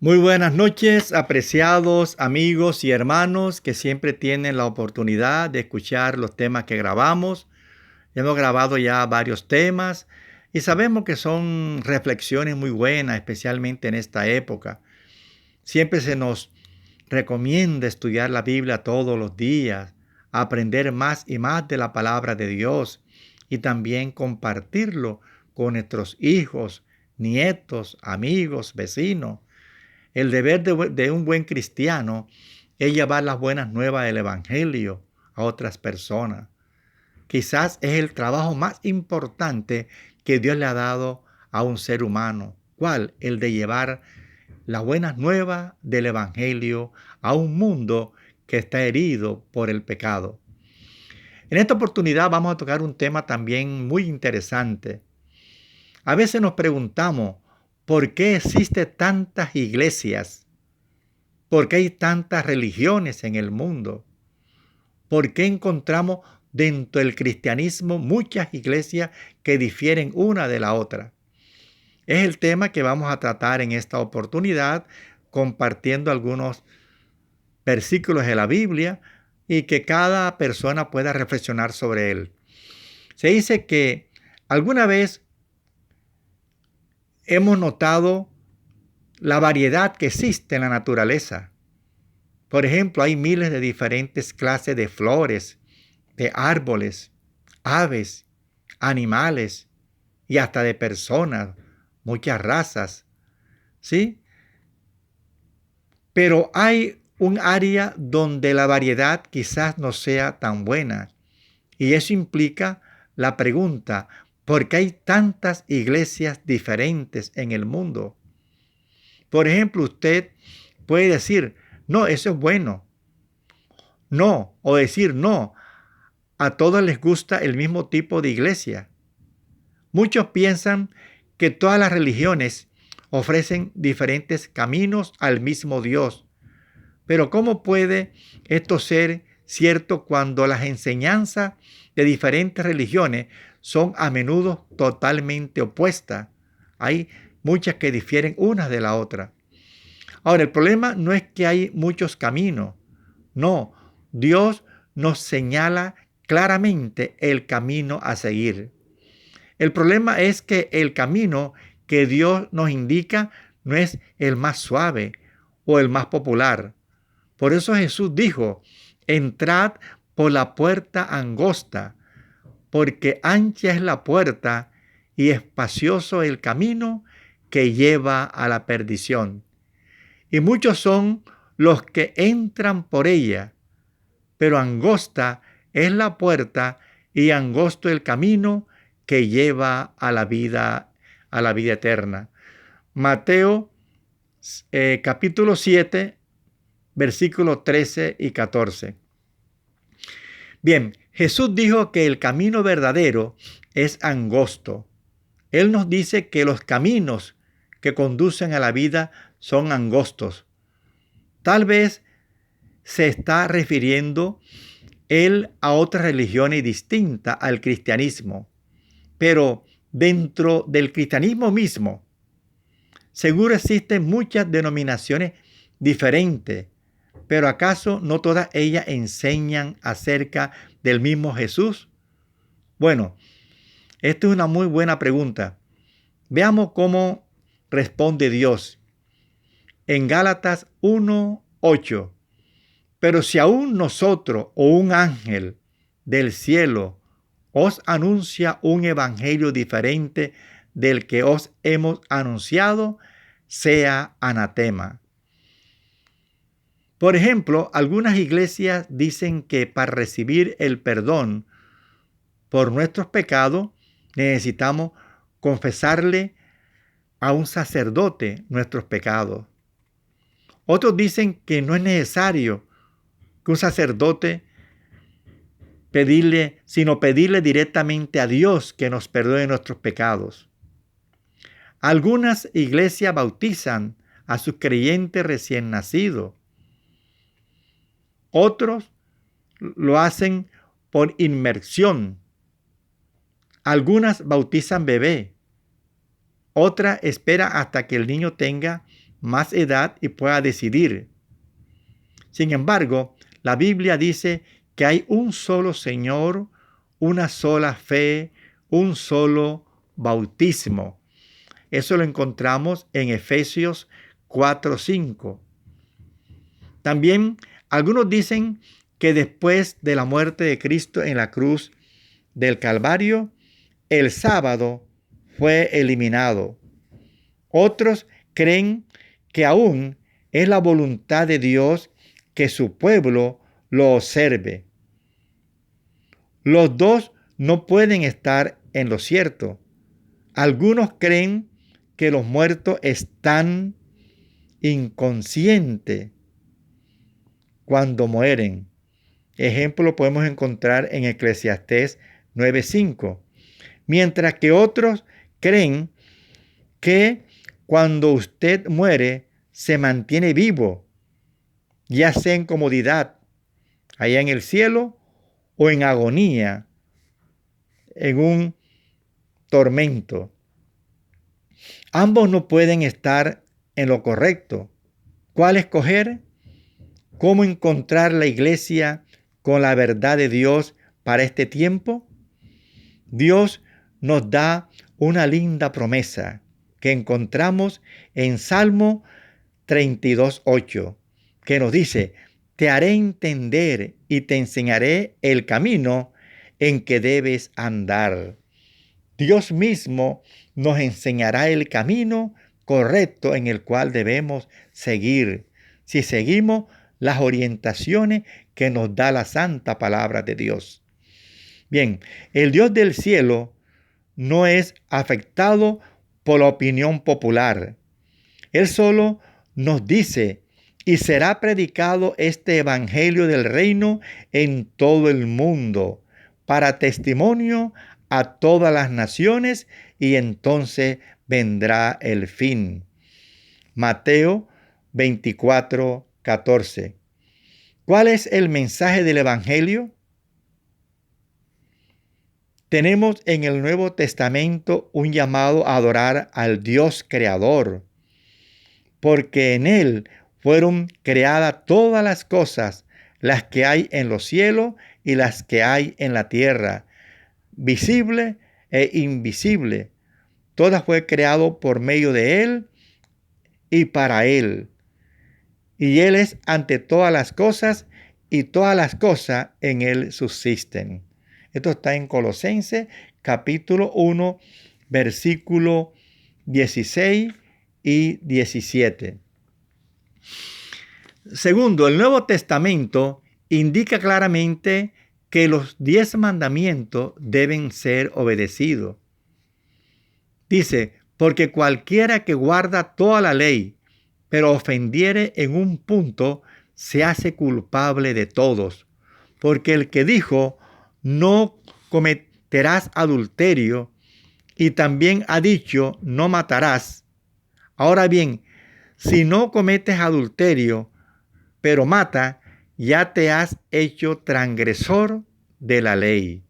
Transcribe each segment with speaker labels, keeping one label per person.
Speaker 1: Muy buenas noches, apreciados amigos y hermanos que siempre tienen la oportunidad de escuchar los temas que grabamos. Hemos grabado ya varios temas y sabemos que son reflexiones muy buenas, especialmente en esta época. Siempre se nos recomienda estudiar la Biblia todos los días, aprender más y más de la palabra de Dios y también compartirlo con nuestros hijos, nietos, amigos, vecinos. El deber de un buen cristiano es llevar las buenas nuevas del Evangelio a otras personas. Quizás es el trabajo más importante que Dios le ha dado a un ser humano. ¿Cuál? El de llevar las buenas nuevas del Evangelio a un mundo que está herido por el pecado. En esta oportunidad vamos a tocar un tema también muy interesante. A veces nos preguntamos, ¿por qué existen tantas iglesias? ¿Por qué hay tantas religiones en el mundo? ¿Por qué encontramos dentro del cristianismo muchas iglesias que difieren una de la otra? Es el tema que vamos a tratar en esta oportunidad, compartiendo algunos versículos de la Biblia y que cada persona pueda reflexionar sobre él. Se dice que alguna vez hemos notado la variedad que existe en la naturaleza. Por ejemplo, hay miles de diferentes clases de flores, de árboles, aves, animales y hasta de personas, muchas razas, ¿sí? Pero hay un área donde la variedad quizás no sea tan buena y eso implica la pregunta, ¿por qué hay tantas iglesias diferentes en el mundo? Por ejemplo, usted puede decir, no, eso es bueno. No, o decir no, a todos les gusta el mismo tipo de iglesia. Muchos piensan que todas las religiones ofrecen diferentes caminos al mismo Dios. Pero ¿cómo puede esto ser cierto cuando las enseñanzas de diferentes religiones son a menudo totalmente opuestas? Hay muchas que difieren unas de la otra. Ahora, el problema no es que hay muchos caminos. No, Dios nos señala claramente el camino a seguir. El problema es que el camino que Dios nos indica no es el más suave o el más popular. Por eso Jesús dijo, entrad por la puerta angosta, porque ancha es la puerta y espacioso el camino que lleva a la perdición. Y muchos son los que entran por ella, pero angosta es la puerta y angosto el camino que lleva a la vida eterna. Mateo capítulo 7, versículos 13 y 14. Bien, Jesús dijo que el camino verdadero es angosto. Él nos dice que los caminos que conducen a la vida son angostos. Tal vez se está refiriendo él a otras religiones distintas al cristianismo, pero dentro del cristianismo mismo, seguro existen muchas denominaciones diferentes, pero ¿acaso no todas ellas enseñan acerca del mismo Jesús? Bueno, esta es una muy buena pregunta. Veamos cómo responde Dios. En Gálatas 1:8. Pero si aún nosotros o un ángel del cielo os anuncia un evangelio diferente del que os hemos anunciado, sea anatema. Por ejemplo, algunas iglesias dicen que para recibir el perdón por nuestros pecados necesitamos confesarle a un sacerdote nuestros pecados. Otros dicen que no es necesario que un sacerdote sino pedirle directamente a Dios que nos perdone nuestros pecados. Algunas iglesias bautizan a sus creyentes recién nacidos. Otros lo hacen por inmersión. Algunas bautizan bebé. Otra espera hasta que el niño tenga más edad y pueda decidir. Sin embargo, la Biblia dice que hay un solo Señor, una sola fe, un solo bautismo. Eso lo encontramos en Efesios 4:5. También algunos dicen que después de la muerte de Cristo en la cruz del Calvario, el sábado fue eliminado. Otros creen que aún es la voluntad de Dios que su pueblo lo observe. Los dos no pueden estar en lo cierto. Algunos creen que los muertos están inconscientes cuando mueren. Ejemplo lo podemos encontrar en Eclesiastés 9:5. Mientras que otros creen que cuando usted muere se mantiene vivo, ya sea en comodidad, allá en el cielo, o en agonía, en un tormento. Ambos no pueden estar en lo correcto. ¿Cuál escoger? ¿Cómo encontrar la iglesia con la verdad de Dios para este tiempo? Dios nos da una linda promesa que encontramos en Salmo 32:8, que nos dice: te haré entender y te enseñaré el camino en que debes andar. Dios mismo nos enseñará el camino correcto en el cual debemos seguir, si seguimos las orientaciones que nos da la santa palabra de Dios. Bien, el Dios del cielo no es afectado por la opinión popular. Él solo nos dice: y será predicado este evangelio del reino en todo el mundo, para testimonio a todas las naciones, y entonces vendrá el fin. Mateo 24:14. ¿Cuál es el mensaje del evangelio? Tenemos en el Nuevo Testamento un llamado a adorar al Dios creador, porque en Él fueron creadas todas las cosas, las que hay en los cielos y las que hay en la tierra, visible e invisible. Todo fue creado por medio de Él y para Él. Y Él es ante todas las cosas, y todas las cosas en Él subsisten. Esto está en Colosenses capítulo 1, versículo 16 y 17. Segundo, el Nuevo Testamento indica claramente que los 10 mandamientos deben ser obedecidos. Dice: porque cualquiera que guarda toda la ley, pero ofendiere en un punto, se hace culpable de todos. Porque el que dijo: no cometerás adulterio, y también ha dicho: no matarás. Ahora bien, si no cometes adulterio, pero mata, ya te has hecho transgresor de la ley.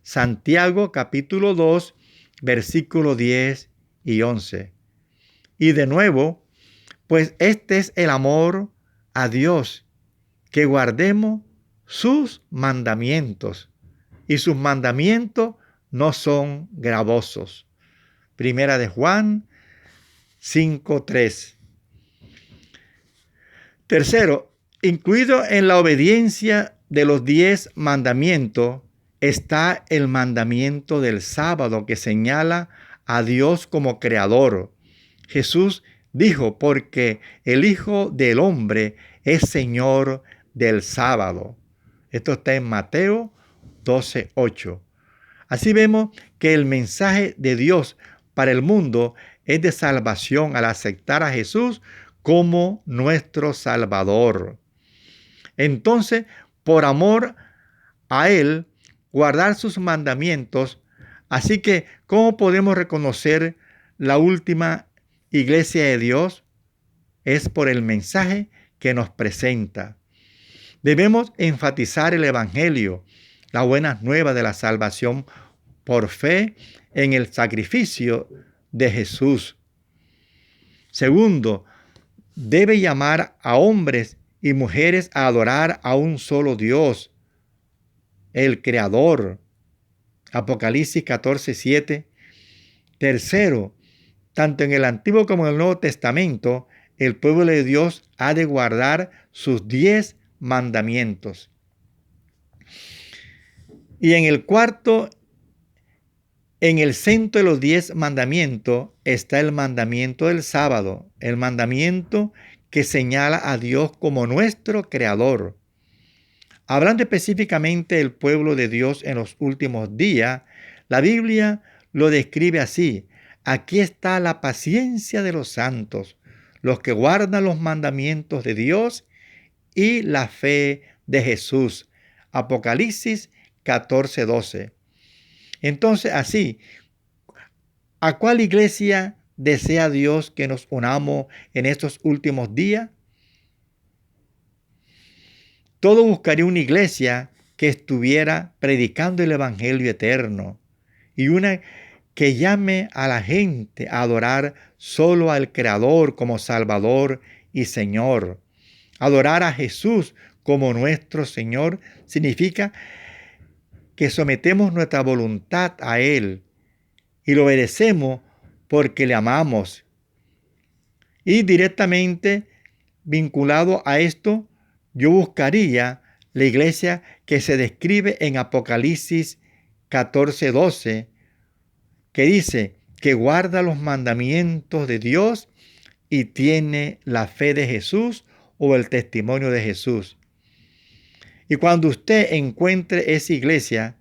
Speaker 1: Santiago capítulo 2, versículos 10 y 11. Y de nuevo, pues este es el amor a Dios, que guardemos sus mandamientos, y sus mandamientos no son gravosos. Primera de Juan 5:3. Tercero, incluido en la obediencia de los 10 mandamientos está el mandamiento del sábado, que señala a Dios como creador. Jesús dijo: porque el Hijo del Hombre es Señor del sábado. Esto está en Mateo 12:8. Así vemos que el mensaje de Dios para el mundo es de salvación al aceptar a Jesús como nuestro Salvador. Entonces, por amor a Él, guardar sus mandamientos. Así que, ¿cómo podemos reconocer la última iglesia de Dios? Es por el mensaje que nos presenta. Debemos enfatizar el evangelio, la buena nueva de la salvación por fe en el sacrificio de Jesús. Segundo, debe llamar a hombres y mujeres a adorar a un solo Dios, el Creador. Apocalipsis 14:7. Tercero, tanto en el Antiguo como en el Nuevo Testamento, el pueblo de Dios ha de guardar sus 10 mandamientos. Y en el cuarto, en el centro de los 10 mandamientos está el mandamiento del sábado, el mandamiento que señala a Dios como nuestro Creador. Hablando específicamente del pueblo de Dios en los últimos días, la Biblia lo describe así: aquí está la paciencia de los santos, los que guardan los mandamientos de Dios y la fe de Jesús. Apocalipsis 14:12. Entonces, así, ¿a cuál iglesia desea Dios que nos unamos en estos últimos días? Todo buscaría una iglesia que estuviera predicando el Evangelio eterno y una que llame a la gente a adorar solo al Creador como Salvador y Señor. Adorar a Jesús como nuestro Señor significa que sometemos nuestra voluntad a Él y lo obedecemos porque le amamos. Y directamente vinculado a esto, yo buscaría la iglesia que se describe en Apocalipsis 14:12, que dice que guarda los mandamientos de Dios y tiene la fe de Jesús o el testimonio de Jesús. Y cuando usted encuentre esa iglesia,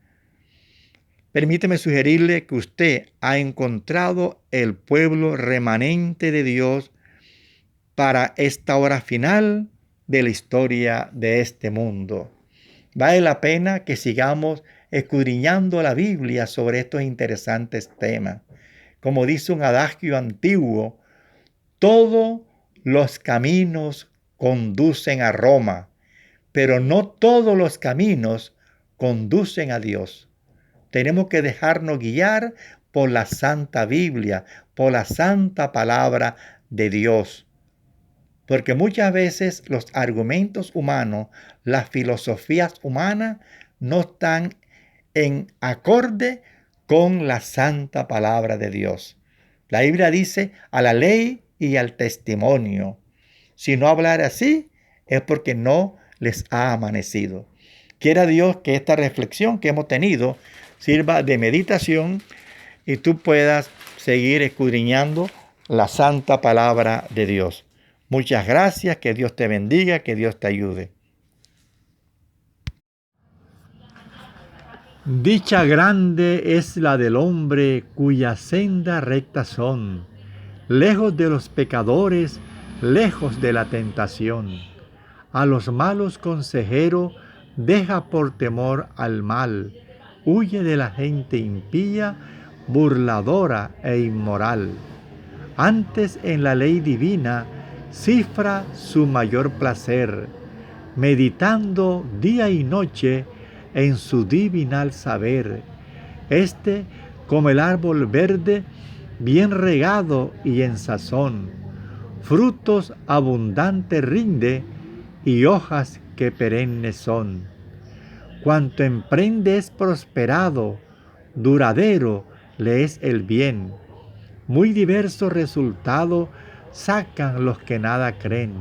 Speaker 1: permíteme sugerirle que usted ha encontrado el pueblo remanente de Dios para esta hora final de la historia de este mundo. Vale la pena que sigamos escudriñando la Biblia sobre estos interesantes temas. Como dice un adagio antiguo, todos los caminos conducen a Roma, pero no todos los caminos conducen a Dios. Tenemos que dejarnos guiar por la Santa Biblia, por la Santa Palabra de Dios. Porque muchas veces los argumentos humanos, las filosofías humanas, no están en acorde con la Santa Palabra de Dios. La Biblia dice a la ley y al testimonio. Si no hablar así, es porque no les ha amanecido. Quiera Dios que esta reflexión que hemos tenido sirva de meditación y tú puedas seguir escudriñando la santa palabra de Dios. Muchas gracias, que Dios te bendiga, que Dios te ayude. Dicha grande es la del hombre cuyas sendas rectas son, lejos de los pecadores, lejos de la tentación. A los malos consejeros deja por temor al mal, huye de la gente impía, burladora e inmoral. Antes en la ley divina cifra su mayor placer, meditando día y noche en su divinal saber. Este, como el árbol verde, bien regado y en sazón, frutos abundantes rinde y hojas que perennes son. Cuanto emprende es prosperado, duradero le es el bien. Muy diverso resultado sacan los que nada creen,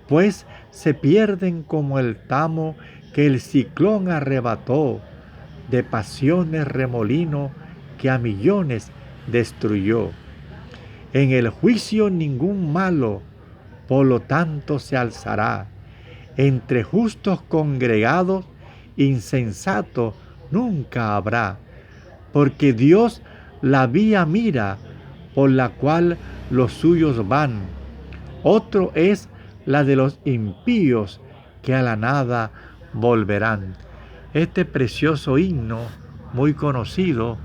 Speaker 1: pues se pierden como el tamo que el ciclón arrebató, de pasiones remolino que a millones destruyó. En el juicio ningún malo, por lo tanto se alzará. Entre justos congregados, insensato nunca habrá, porque Dios la vía mira por la cual los suyos van. Otro es la de los impíos, que a la nada volverán. Este precioso himno, muy conocido,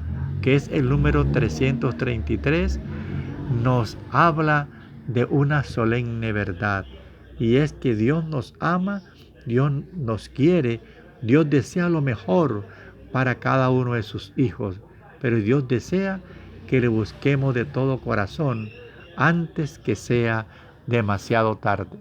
Speaker 1: que es el número 333, nos habla de una solemne verdad, y es que Dios nos ama, Dios nos quiere, Dios desea lo mejor para cada uno de sus hijos, pero Dios desea que le busquemos de todo corazón antes que sea demasiado tarde.